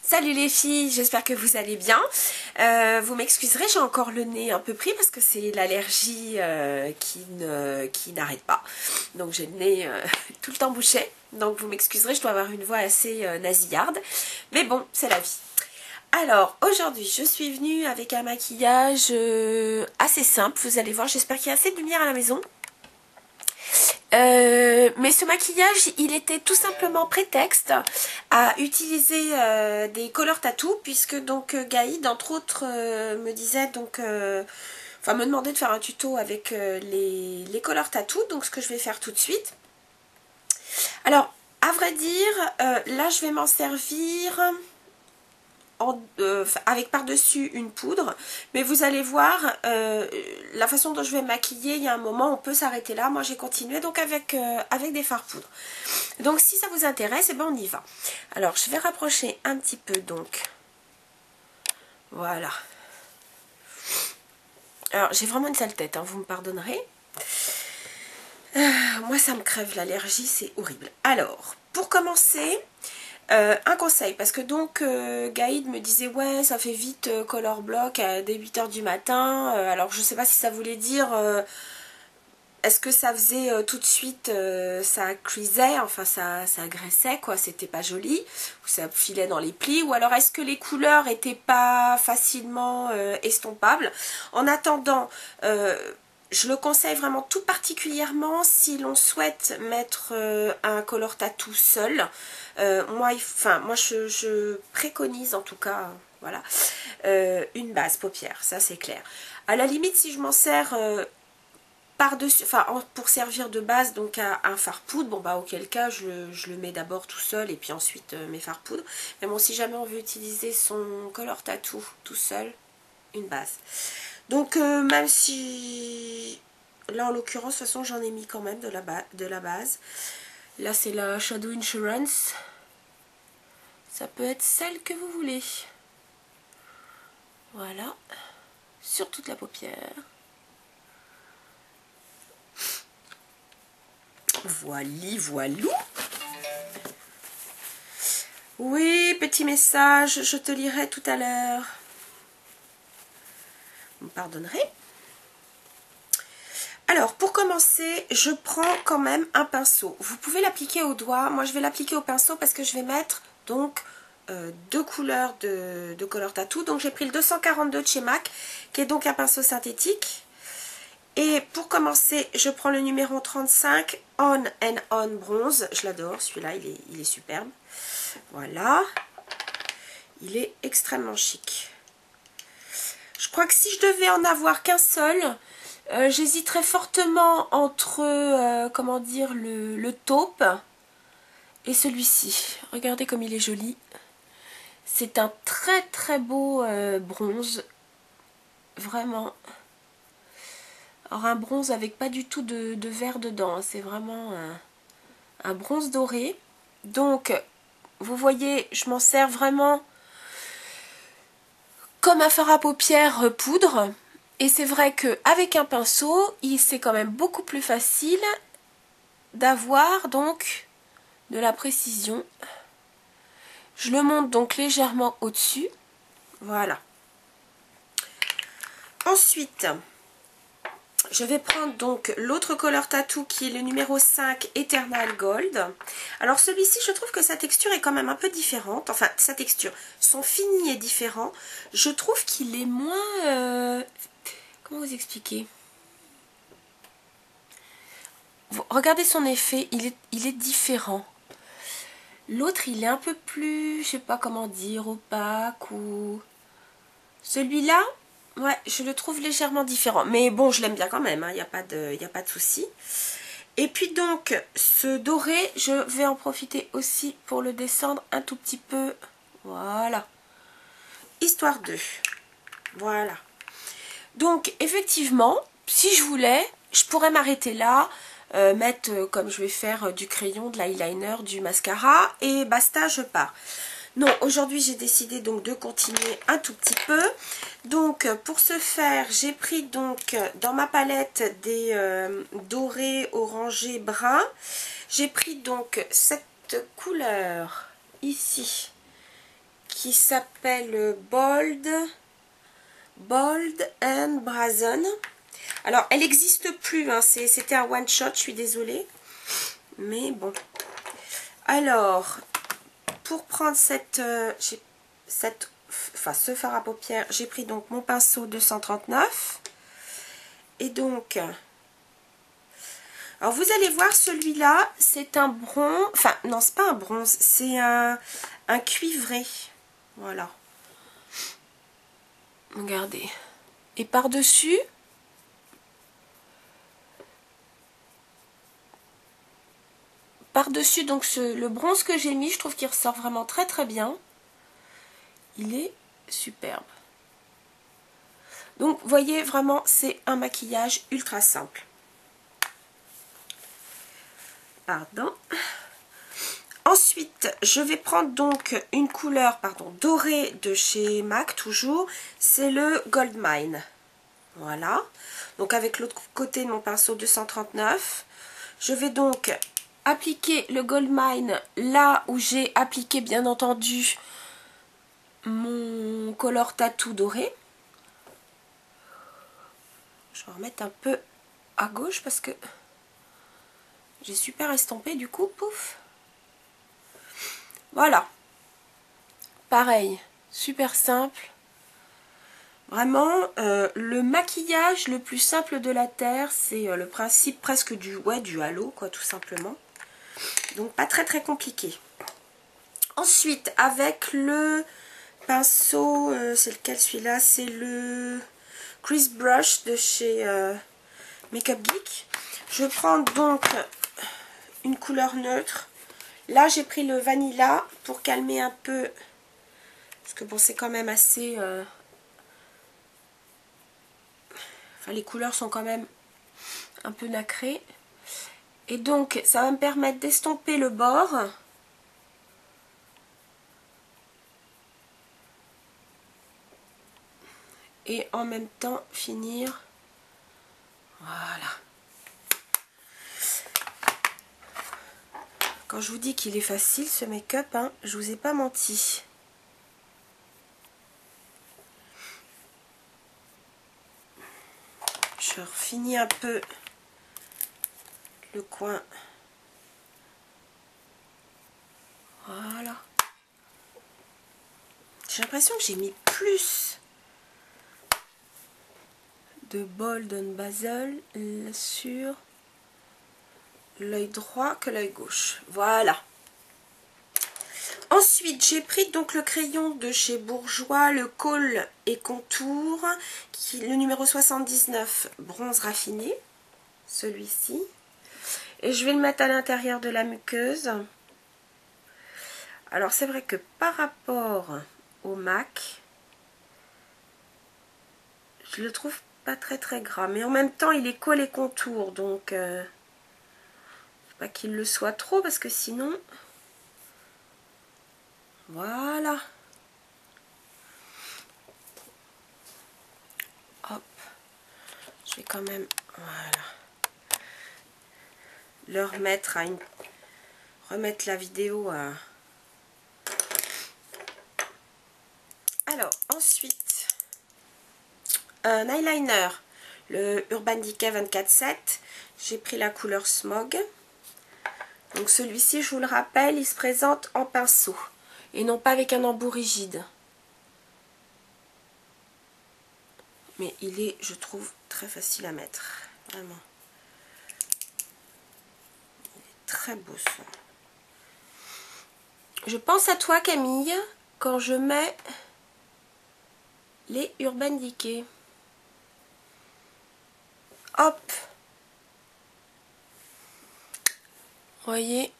Salut les filles, j'espère que vous allez bien. Vous m'excuserez, j'ai encore le nez un peu pris parce que c'est l'allergie qui n'arrête pas. Donc j'ai le nez tout le temps bouché. Donc vous m'excuserez, je dois avoir une voix assez nasillarde. Mais bon, c'est la vie. Alors aujourd'hui, je suis venue avec un maquillage assez simple. Vous allez voir, j'espère qu'il y a assez de lumière à la maison. Mais ce maquillage, il était tout simplement prétexte à utiliser des color tattoos, puisque donc Gaïd, entre autres, me disait donc, enfin me demandait de faire un tuto avec les color tattoos, donc ce que je vais faire tout de suite. Alors, à vrai dire, là je vais m'en servir avec par-dessus une poudre, mais vous allez voir la façon dont je vais maquiller, il y a un moment on peut s'arrêter là. Moi j'ai continué donc avec des fards poudre. Donc si ça vous intéresse, et ben on y va. Alors je vais rapprocher un petit peu, donc voilà. Alors j'ai vraiment une sale tête, hein, vous me pardonnerez. Moi ça me crève, l'allergie, c'est horrible. Alors pour commencer, un conseil, parce que donc Gaïd me disait ouais ça fait vite color block dès 8 h du matin, alors je sais pas si ça voulait dire est-ce que ça faisait tout de suite ça creasait, enfin ça graissait quoi, c'était pas joli, ou ça filait dans les plis, ou alors est-ce que les couleurs étaient pas facilement estompables. En attendant, je le conseille vraiment tout particulièrement si l'on souhaite mettre un color tattoo seul. Moi je préconise en tout cas, voilà, une base paupière, ça c'est clair. À la limite, si je m'en sers par-dessus, enfin pour servir de base donc à un fard poudre, bon bah auquel cas je le mets d'abord tout seul et puis ensuite mes fards poudre. Mais bon, si jamais on veut utiliser son color tattoo tout seul, une base. Donc même si là en l'occurrence de toute façon j'en ai mis quand même de la base. Là c'est la Shadow Insurance. Ça peut être celle que vous voulez. Voilà. Sur toute la paupière. Voilou. Oui, petit message, je te lirai tout à l'heure. Vous me pardonnerez. Alors, pour commencer, je prends quand même un pinceau. Vous pouvez l'appliquer au doigt. Moi, je vais l'appliquer au pinceau parce que je vais mettre donc deux couleurs de color tattoo. Donc, j'ai pris le 242 de chez MAC, qui est donc un pinceau synthétique. Et pour commencer, je prends le numéro 35, On and On Bronze. Je l'adore, celui-là, il est superbe. Voilà. Il est extrêmement chic. Je crois que si je devais en avoir qu'un seul, j'hésiterais fortement entre, comment dire, le taupe et celui-ci. Regardez comme il est joli. C'est un très très beau bronze. Vraiment. Alors un bronze avec pas du tout de vert dedans. C'est vraiment un bronze doré. Donc, vous voyez, je m'en sers vraiment comme un fard à paupières poudre. Et c'est vrai qu'avec un pinceau, c'est quand même beaucoup plus facile d'avoir donc de la précision. Je le monte donc légèrement au-dessus. Voilà. Ensuite, je vais prendre donc l'autre color tattoo qui est le numéro 5, Eternal Gold. Alors celui-ci, je trouve que sa texture est quand même un peu différente. Enfin, sa texture, son fini est différent. Je trouve qu'il est moins... comment vous expliquer? Regardez son effet, il est différent. L'autre, il est un peu plus, je sais pas comment dire, opaque ou... Celui-là, ouais, je le trouve légèrement différent. Mais bon, je l'aime bien quand même, il n'y a pas de souci. Et puis donc, ce doré, je vais en profiter aussi pour le descendre un tout petit peu. Voilà. Histoire de... Voilà. Donc, effectivement, si je voulais, je pourrais m'arrêter là, mettre, comme je vais faire, du crayon, de l'eyeliner, du mascara, et basta, je pars. Non, aujourd'hui, j'ai décidé donc de continuer un tout petit peu. Donc, pour ce faire, j'ai pris donc dans ma palette des dorés, orangés, bruns. J'ai pris donc cette couleur ici, qui s'appelle Bold and Brazen. Alors, elle n'existe plus, hein, c'était un one shot, je suis désolée. Mais bon. Alors, pour prendre ce fard à paupières, j'ai pris donc mon pinceau 239. Et donc, alors vous allez voir, celui-là, c'est un bronze. Enfin, non, c'est pas un bronze, c'est un cuivré. Voilà. Regardez. Et par-dessus, donc le bronze que j'ai mis, je trouve qu'il ressort vraiment très très bien. Il est superbe. Donc, vous voyez, vraiment, c'est un maquillage ultra simple. Pardon. Ensuite, je vais prendre donc une couleur, dorée de chez MAC, toujours. C'est le Gold Mine. Voilà. Donc, avec l'autre côté de mon pinceau 239. Je vais donc appliquer le Gold Mine là où j'ai appliqué, bien entendu, mon Color Tattoo doré. Je vais remettre un peu à gauche parce que j'ai super estompé du coup, pouf. Voilà. Pareil, super simple. Vraiment, le maquillage le plus simple de la Terre, c'est le principe presque du halo, quoi, tout simplement. Donc pas très très compliqué. Ensuite, avec le pinceau, c'est lequel celui-là? C'est le Crease Brush de chez Makeup Geek. Je vais prendre donc une couleur neutre. Là, j'ai pris le Vanilla pour calmer un peu. Parce que bon, c'est quand même assez... Enfin, les couleurs sont quand même un peu nacrées. Et donc, ça va me permettre d'estomper le bord. Et en même temps, finir. Voilà. Quand je vous dis qu'il est facile, ce make-up, hein, je vous ai pas menti. Je refinis un peu le coin. Voilà. J'ai l'impression que j'ai mis plus de Bold and Basil sur l'œil droit que l'œil gauche. Voilà. Ensuite, j'ai pris donc le crayon de chez Bourjois, le Kohl et Contour, le numéro 79, bronze raffiné, celui-ci. Et je vais le mettre à l'intérieur de la muqueuse. Alors, c'est vrai que par rapport au MAC, je le trouve pas très très gras. Mais en même temps, il est Kohl et Contour, donc pas qu'il le soit trop, parce que sinon... Voilà. Hop. Je vais quand même, voilà, le remettre à une... Remettre la vidéo à... Alors, ensuite, un eyeliner, le Urban Decay 24/7. J'ai pris la couleur Smog. Donc celui-ci, je vous le rappelle, il se présente en pinceau et non pas avec un embout rigide. Mais il est, je trouve, très facile à mettre. Vraiment. Il est très beau, ça. Je pense à toi, Camille, quand je mets les Urban Decay. Hop. Voyez.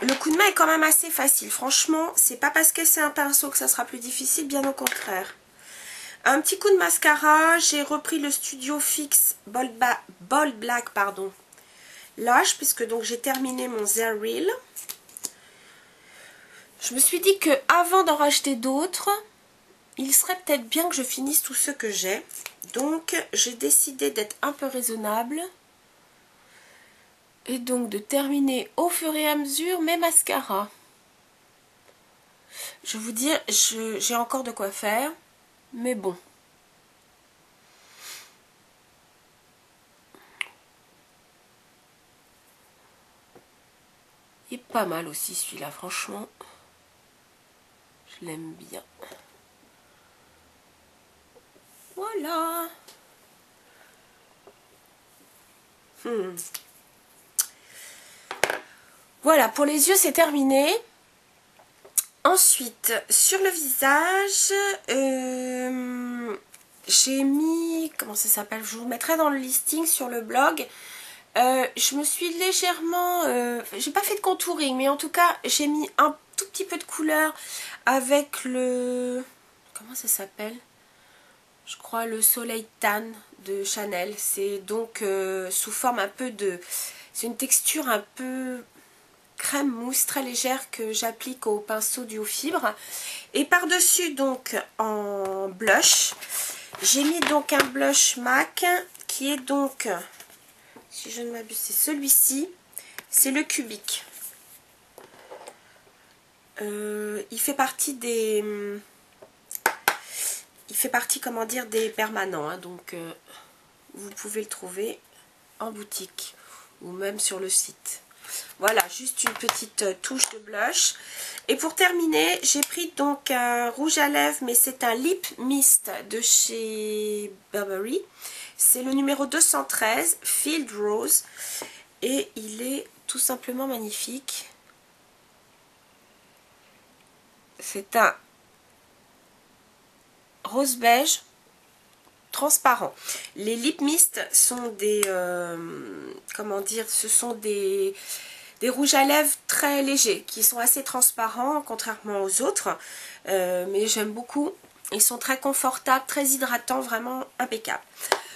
Le coup de main est quand même assez facile. Franchement, c'est pas parce que c'est un pinceau que ça sera plus difficile, bien au contraire. Un petit coup de mascara. J'ai repris le Studio Fix Bold Black, Lash, puisque donc j'ai terminé mon Zero Reel. Je me suis dit que avant d'en racheter d'autres, il serait peut-être bien que je finisse tous ceux que j'ai. Donc j'ai décidé d'être un peu raisonnable et donc de terminer au fur et à mesure mes mascaras. Je vais vous dire, j'ai encore de quoi faire, mais bon. Il est pas mal aussi celui-là, franchement. Je l'aime bien. Voilà. Voilà, pour les yeux, c'est terminé. Ensuite, sur le visage, j'ai mis, comment ça s'appelle? Je vous mettrai dans le listing sur le blog. Je me suis légèrement, j'ai pas fait de contouring, mais en tout cas, j'ai mis un tout petit peu de couleur avec le, comment ça s'appelle? Je crois le Soleil Tan de Chanel. C'est donc sous forme un peu de, c'est une texture un peu crème mousse très légère que j'applique au pinceau duo fibre. Et par-dessus donc en blush, j'ai mis donc un blush MAC qui est donc, si je ne m'abuse, c'est celui-ci, c'est le Cubique. Il fait partie des, comment dire, des permanents, hein, donc vous pouvez le trouver en boutique ou même sur le site. Voilà, juste une petite touche de blush. Et pour terminer, j'ai pris donc un rouge à lèvres, mais c'est un lip mist de chez Burberry. C'est le numéro 213, Field Rose. Et il est tout simplement magnifique. C'est un rose beige transparent. Les lip mist sont des, comment dire, ce sont des rouges à lèvres très légers, qui sont assez transparents, contrairement aux autres. Mais j'aime beaucoup. Ils sont très confortables, très hydratants, vraiment impeccables.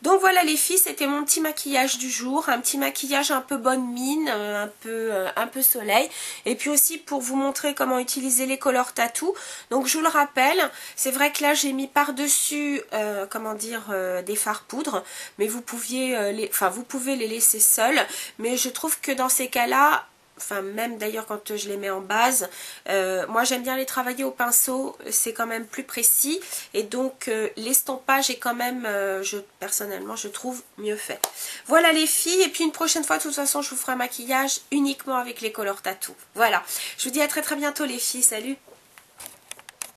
Donc voilà les filles, c'était mon petit maquillage du jour, un petit maquillage un peu bonne mine, un peu soleil, et puis aussi pour vous montrer comment utiliser les color tattoo. Donc je vous le rappelle, c'est vrai que là j'ai mis par-dessus, comment dire, des fards poudre, mais vous pouvez les laisser seuls, mais je trouve que dans ces cas-là, enfin même d'ailleurs quand je les mets en base, moi j'aime bien les travailler au pinceau, c'est quand même plus précis, et donc l'estompage est quand même, personnellement je trouve mieux fait. Voilà les filles, et puis une prochaine fois de toute façon je vous ferai un maquillage uniquement avec les color tattoo. Voilà, je vous dis à très très bientôt les filles, salut!